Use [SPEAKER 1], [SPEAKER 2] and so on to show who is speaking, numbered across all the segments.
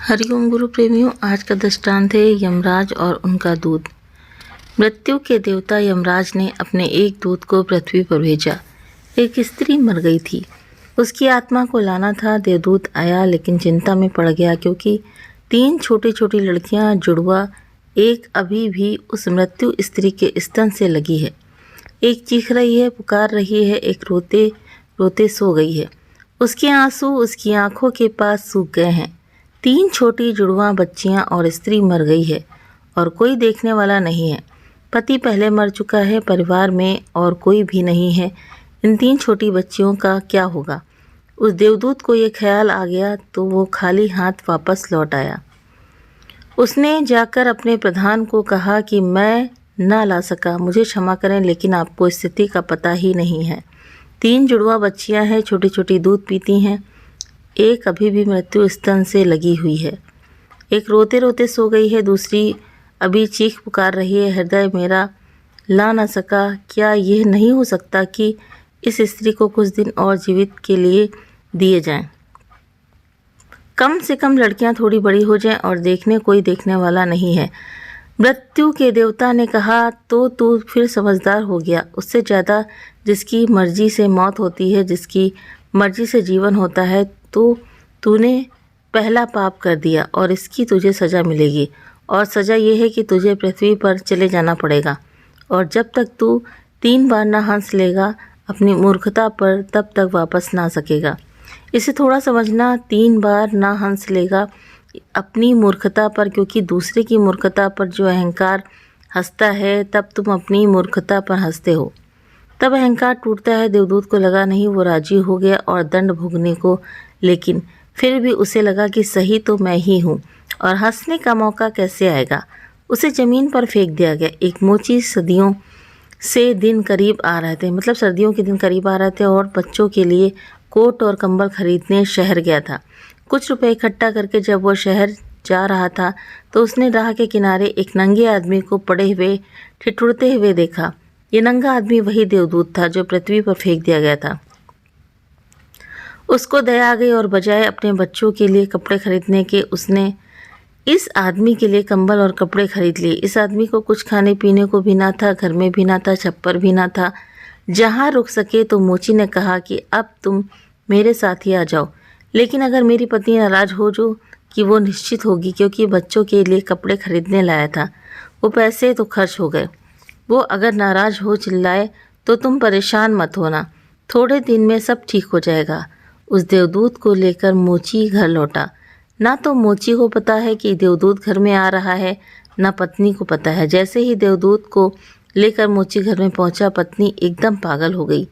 [SPEAKER 1] हरिओम गुरु प्रेमियों, आज का दृष्टांत है यमराज और उनका दूत। मृत्यु के देवता यमराज ने अपने एक दूत को पृथ्वी पर भेजा। एक स्त्री मर गई थी, उसकी आत्मा को लाना था। देवदूत आया लेकिन चिंता में पड़ गया क्योंकि 3 छोटी छोटी लड़कियां जुड़वा एक अभी भी उस मृत्यु स्त्री के स्तन से लगी है। एक चीख रही है, पुकार रही है, एक रोते रोते सो गई है। उसके आंसू उसकी आंखों के पास सूख गए हैं। 3 छोटी जुड़वा बच्चियां और स्त्री मर गई है और कोई देखने वाला नहीं है। पति पहले मर चुका है, परिवार में और कोई भी नहीं है। इन 3 छोटी बच्चियों का क्या होगा? उस देवदूत को ये ख्याल आ गया तो वो खाली हाथ वापस लौट आया। उसने जाकर अपने प्रधान को कहा कि मैं ना ला सका, मुझे क्षमा करें, लेकिन आपको स्थिति का पता ही नहीं है। 3 जुड़वा बच्चियां हैं, छोटी छोटी दूध पीती हैं। एक अभी भी मृत्यु स्तन से लगी हुई है। एक रोते रोते सो गई है, दूसरी अभी चीख पुकार रही है, हृदय मेरा ला ना सका। क्या यह नहीं हो सकता कि इस स्त्री को कुछ दिन और जीवित के लिए दिए जाएं? कम से कम लड़कियां थोड़ी बड़ी हो जाएं और कोई देखने वाला नहीं है। मृत्यु के देवता ने कहा, तो तू फिर समझदार हो गया। उससे ज़्यादा जिसकी मर्जी से मौत होती है, जिसकी मर्जी से जीवन होता है, तो तूने पहला पाप कर दिया और इसकी तुझे सज़ा मिलेगी। और सज़ा ये है कि तुझे पृथ्वी पर चले जाना पड़ेगा और जब तक तू 3 बार ना हंस लेगा अपनी मूर्खता पर, तब तक वापस ना सकेगा। इसे थोड़ा समझना, 3 बार ना हंस लेगा अपनी मूर्खता पर, क्योंकि दूसरे की मूर्खता पर जो अहंकार हंसता है, तब तुम अपनी मूर्खता पर हंसते हो। तब अहंकार टूटता है। देवदूत को लगा नहीं, वो राजी हो गया और दंड भोगने को, लेकिन फिर भी उसे लगा कि सही तो मैं ही हूँ और हंसने का मौका कैसे आएगा। उसे ज़मीन पर फेंक दिया गया। एक मोची सदियों से दिन करीब आ रहे थे, मतलब सर्दियों के दिन करीब आ रहे थे, और बच्चों के लिए कोट और कंबल खरीदने शहर गया था। कुछ रुपए इकट्ठा करके जब वो शहर जा रहा था तो उसने राह के किनारे एक नंगे आदमी को पड़े हुए ठिठुरते हुए देखा। ये नंगा आदमी वही देवदूत था जो पृथ्वी पर फेंक दिया गया था। उसको दया आ गई और बजाय अपने बच्चों के लिए कपड़े खरीदने के, उसने इस आदमी के लिए कंबल और कपड़े खरीद लिए। इस आदमी को कुछ खाने पीने को भी ना था, घर में भी ना था, छप्पर भी ना था जहाँ रुक सके। तो मोची ने कहा कि अब तुम मेरे साथ ही आ जाओ, लेकिन अगर मेरी पत्नी नाराज़ हो, जो कि वो निश्चित होगी क्योंकि बच्चों के लिए कपड़े खरीदने लाया था, वो पैसे तो खर्च हो गए। वो अगर नाराज़ हो, चिल्लाए, तो तुम परेशान मत होना, थोड़े दिन में सब ठीक हो जाएगा। उस देवदूत को लेकर मोची घर लौटा। ना तो मोची को पता है कि देवदूत घर में आ रहा है, ना पत्नी को पता है। जैसे ही देवदूत को लेकर मोची घर में पहुंचा, पत्नी एकदम पागल हो गई,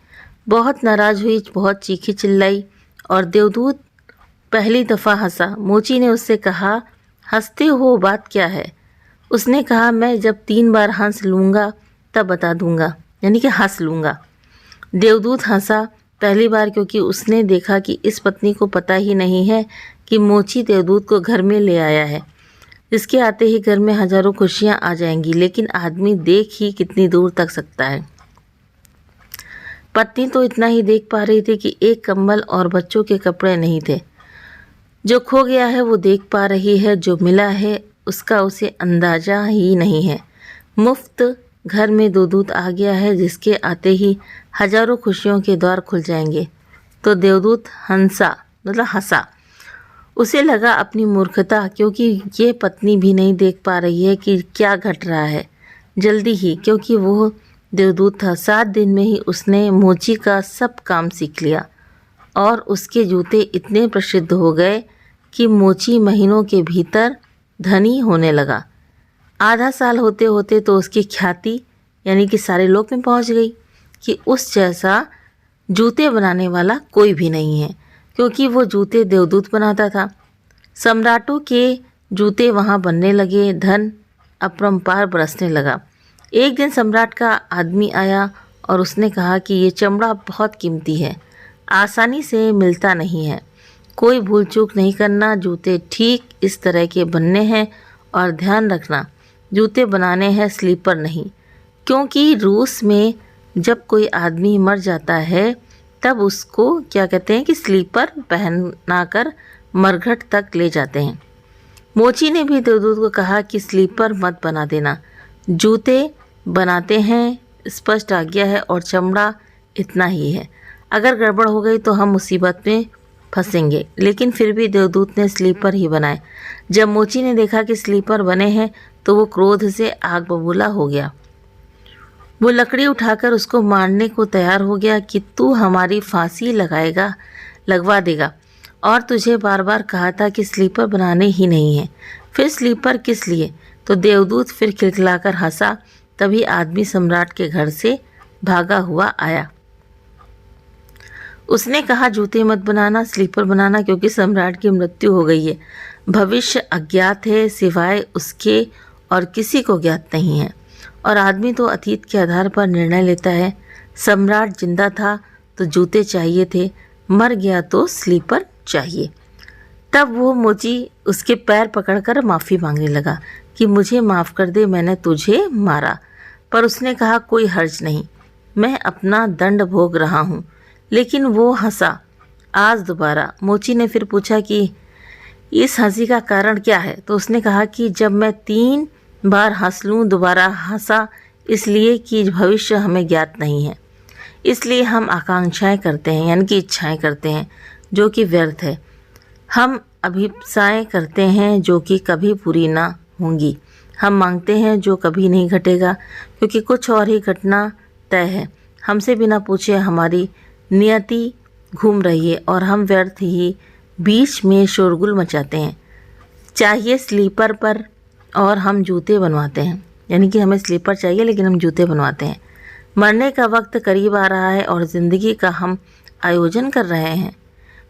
[SPEAKER 1] बहुत नाराज़ हुई, बहुत चीखी चिल्लाई और देवदूत पहली दफ़ा हंसा। मोची ने उससे कहा, हंसते हो, बात क्या है? उसने कहा, मैं जब 3 बार हंस लूँगा तब बता दूँगा, यानी कि हंस लूँगा। देवदूत हंसा पहली बार क्योंकि उसने देखा कि इस पत्नी को पता ही नहीं है कि मोची देवदूत को घर में ले आया है, जिसके आते ही घर में हजारों खुशियाँ आ जाएंगी। लेकिन आदमी देख ही कितनी दूर तक सकता है। पत्नी तो इतना ही देख पा रही थी कि एक कंबल और बच्चों के कपड़े नहीं थे। जो खो गया है वो देख पा रही है, जो मिला है उसका उसे अंदाज़ा ही नहीं है। मुफ्त घर में देवदूत आ गया है, जिसके आते ही हजारों खुशियों के द्वार खुल जाएंगे। तो देवदूत हंसा। उसे लगा अपनी मूर्खता, क्योंकि ये पत्नी भी नहीं देख पा रही है कि क्या घट रहा है। जल्दी ही, क्योंकि वो देवदूत था, 7 दिन में ही उसने मोची का सब काम सीख लिया और उसके जूते इतने प्रसिद्ध हो गए कि मोची महीनों के भीतर धनी होने लगा। आधा साल होते होते तो उसकी ख्याति यानी कि सारे लोक में पहुंच गई कि उस जैसा जूते बनाने वाला कोई भी नहीं है, क्योंकि वो जूते देवदूत बनाता था। सम्राटों के जूते वहाँ बनने लगे, धन अपरंपार बरसने लगा। एक दिन सम्राट का आदमी आया और उसने कहा कि ये चमड़ा बहुत कीमती है, आसानी से मिलता नहीं है, कोई भूल चूक नहीं करना, जूते ठीक इस तरह के बनने हैं और ध्यान रखना, जूते बनाने हैं स्लीपर नहीं, क्योंकि रूस में जब कोई आदमी मर जाता है तब उसको क्या कहते हैं कि स्लीपर पहनाकर मरघट तक ले जाते हैं। मोची ने भी देवदूत को कहा कि स्लीपर मत बना देना, जूते बनाते हैं, स्पष्ट आज्ञा है, और चमड़ा इतना ही है। अगर गड़बड़ हो गई तो हम मुसीबत में फंसेंगे। लेकिन फिर भी देवदूत ने स्लीपर ही बनाए। जब मोची ने देखा कि स्लीपर बने हैं तो वो क्रोध से आग बबूला हो गया। वो लकड़ी उठाकर उसको मारने को तैयार हो गया कि तू हमारी फांसी लगवा देगा, और तुझे बार बार कहा था कि स्लीपर बनाने ही नहीं है, फिर स्लीपर किस लिए? तो देवदूत फिर खिलखिलाकर हंसा। तभी आदमी सम्राट के घर से भागा हुआ आया। उसने कहा, जूते मत बनाना, स्लीपर बनाना, क्योंकि सम्राट की मृत्यु हो गई है। भविष्य अज्ञात है, सिवाय उसके और किसी को ज्ञात नहीं है, और आदमी तो अतीत के आधार पर निर्णय लेता है। सम्राट जिंदा था तो जूते चाहिए थे, मर गया तो स्लीपर चाहिए। तब वो मोची उसके पैर पकड़कर माफ़ी मांगने लगा कि मुझे माफ़ कर दे, मैंने तुझे मारा। पर उसने कहा, कोई हर्ज नहीं, मैं अपना दंड भोग रहा हूँ। लेकिन वो हंसा। आज दोबारा मोची ने फिर पूछा कि इस हंसी का कारण क्या है? तो उसने कहा कि जब मैं 3 बार हंस लूँ, दोबारा हंसा इसलिए कि भविष्य हमें ज्ञात नहीं है, इसलिए हम आकांक्षाएं करते हैं, यानी कि इच्छाएं करते हैं जो कि व्यर्थ है। हम अभिप्साएं करते हैं जो कि कभी पूरी ना होंगी। हम मांगते हैं जो कभी नहीं घटेगा, क्योंकि कुछ और ही घटना तय है। हमसे बिना पूछे हमारी नियति घूम रही है और हम व्यर्थ ही बीच में शोरगुल मचाते हैं। चाहिए स्लीपर पर और हम जूते बनवाते हैं, यानी कि हमें स्लीपर चाहिए लेकिन हम जूते बनवाते हैं। मरने का वक्त करीब आ रहा है और ज़िंदगी का हम आयोजन कर रहे हैं।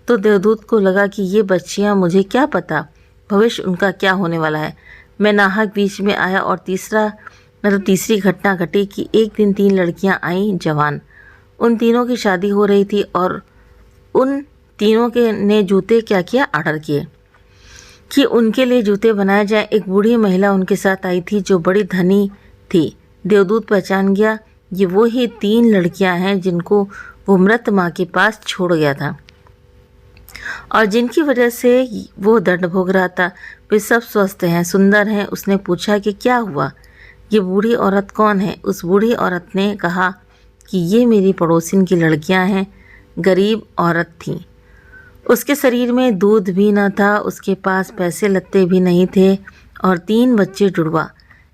[SPEAKER 1] तो देवदूत को लगा कि ये बच्चियाँ, मुझे क्या पता भविष्य उनका क्या होने वाला है। मैं नाहक बीच में आया और तीसरी घटना घटी कि एक दिन 3 लड़कियाँ आईं, जवान। उन तीनों की शादी हो रही थी और उन तीनों के ने जूते क्या किया, ऑर्डर किए कि उनके लिए जूते बनाए जाए। एक बूढ़ी महिला उनके साथ आई थी जो बड़ी धनी थी। देवदूत पहचान गया, ये वो ही 3 लड़कियां हैं जिनको वो मृत माँ के पास छोड़ गया था और जिनकी वजह से वो दंड भोग रहा था। वे सब स्वस्थ हैं, सुंदर हैं। उसने पूछा कि क्या हुआ, ये बूढ़ी औरत कौन है? उस बूढ़ी औरत ने कहा कि ये मेरी पड़ोसिन की लड़कियां हैं। गरीब औरत थी, उसके शरीर में दूध भी न था, उसके पास पैसे लत्ते भी नहीं थे और 3 बच्चे जुड़वा।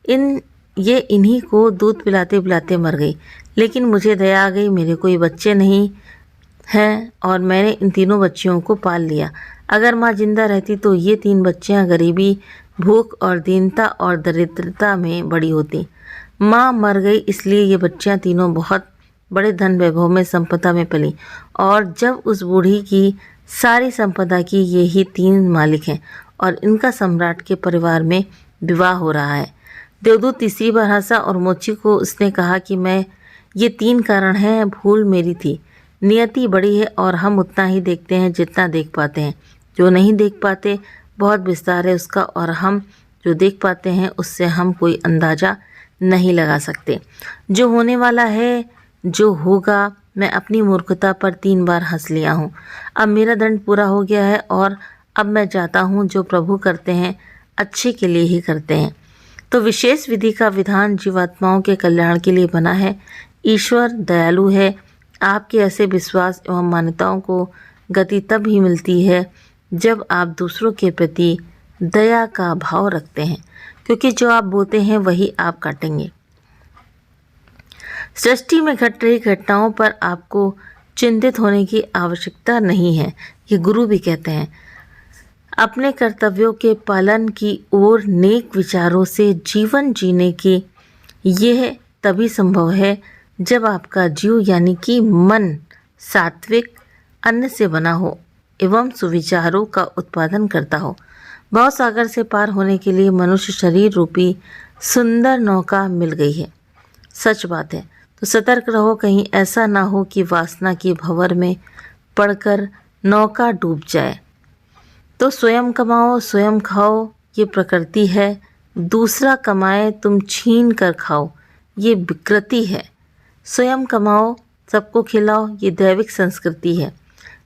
[SPEAKER 1] इन्हीं को दूध पिलाते पिलाते मर गई। लेकिन मुझे दया आ गई, मेरे कोई बच्चे नहीं हैं और मैंने इन तीनों बच्चियों को पाल लिया। अगर माँ जिंदा रहती तो ये 3 बच्चियाँ गरीबी, भूख और दीनता और दरिद्रता में बड़ी होती। माँ मर गई, इसलिए ये बच्चियाँ तीनों बहुत बड़े धन वैभव में, संपदा में पली। और जब उस बूढ़ी की सारी संपदा की ये ही 3 मालिक हैं और इनका सम्राट के परिवार में विवाह हो रहा है। देवदूत तीसरी बार हंसा और मोची को उसने कहा कि ये 3 कारण हैं, भूल मेरी थी। नियति बड़ी है और हम उतना ही देखते हैं जितना देख पाते हैं। जो नहीं देख पाते बहुत विस्तार है उसका, और हम जो देख पाते हैं उससे हम कोई अंदाज़ा नहीं लगा सकते। जो होने वाला है, जो होगा, मैं अपनी मूर्खता पर 3 बार हंस लिया हूँ। अब मेरा दंड पूरा हो गया है और अब मैं चाहता हूँ जो प्रभु करते हैं अच्छे के लिए ही करते हैं। तो विशेष विधि का विधान जीवात्माओं के कल्याण के लिए बना है। ईश्वर दयालु है। आपके ऐसे विश्वास एवं मान्यताओं को गति तब ही मिलती है जब आप दूसरों के प्रति दया का भाव रखते हैं, क्योंकि जो आप बोते हैं वही आप काटेंगे। सृष्टि में घट रही घटनाओं पर आपको चिंतित होने की आवश्यकता नहीं है, ये गुरु भी कहते हैं। अपने कर्तव्यों के पालन की ओर नेक विचारों से जीवन जीने की यह तभी संभव है जब आपका जीव यानी कि मन सात्विक अन्न से बना हो एवं सुविचारों का उत्पादन करता हो। भव सागर से पार होने के लिए मनुष्य शरीर रूपी सुंदर नौका मिल गई है। सच बात है, तो सतर्क रहो, कहीं ऐसा ना हो कि वासना की भंवर में पड़कर नौका डूब जाए। तो स्वयं कमाओ, स्वयं खाओ, ये प्रकृति है। दूसरा कमाए, तुम छीन कर खाओ, ये विकृति है। स्वयं कमाओ, सबको खिलाओ, ये दैविक संस्कृति है।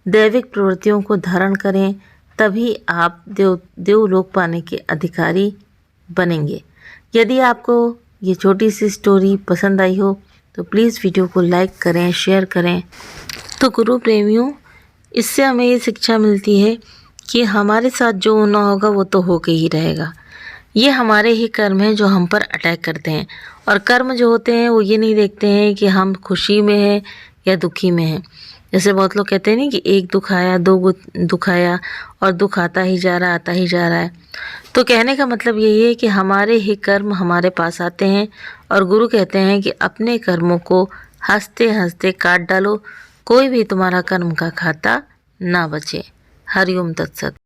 [SPEAKER 1] दैविक प्रवृत्तियों को धारण करें, तभी आप देवलोक पाने के अधिकारी बनेंगे। यदि आपको ये छोटी सी स्टोरी पसंद आई हो तो प्लीज़ वीडियो को लाइक करें, शेयर करें। तो गुरु प्रेमियों, इससे हमें ये शिक्षा मिलती है कि हमारे साथ जो होना होगा वो तो होके ही रहेगा। ये हमारे ही कर्म हैं जो हम पर अटैक करते हैं, और कर्म जो होते हैं वो ये नहीं देखते हैं कि हम खुशी में हैं या दुखी में हैं। जैसे बहुत लोग कहते हैं नहीं कि एक दुख आया, दो दुख आया, और दुख आता ही जा रहा, आता ही जा रहा है। तो कहने का मतलब यही है कि हमारे ही कर्म हमारे पास आते हैं, और गुरु कहते हैं कि अपने कर्मों को हंसते हंसते काट डालो, कोई भी तुम्हारा कर्म का खाता ना बचे। हरिओम तत्सत।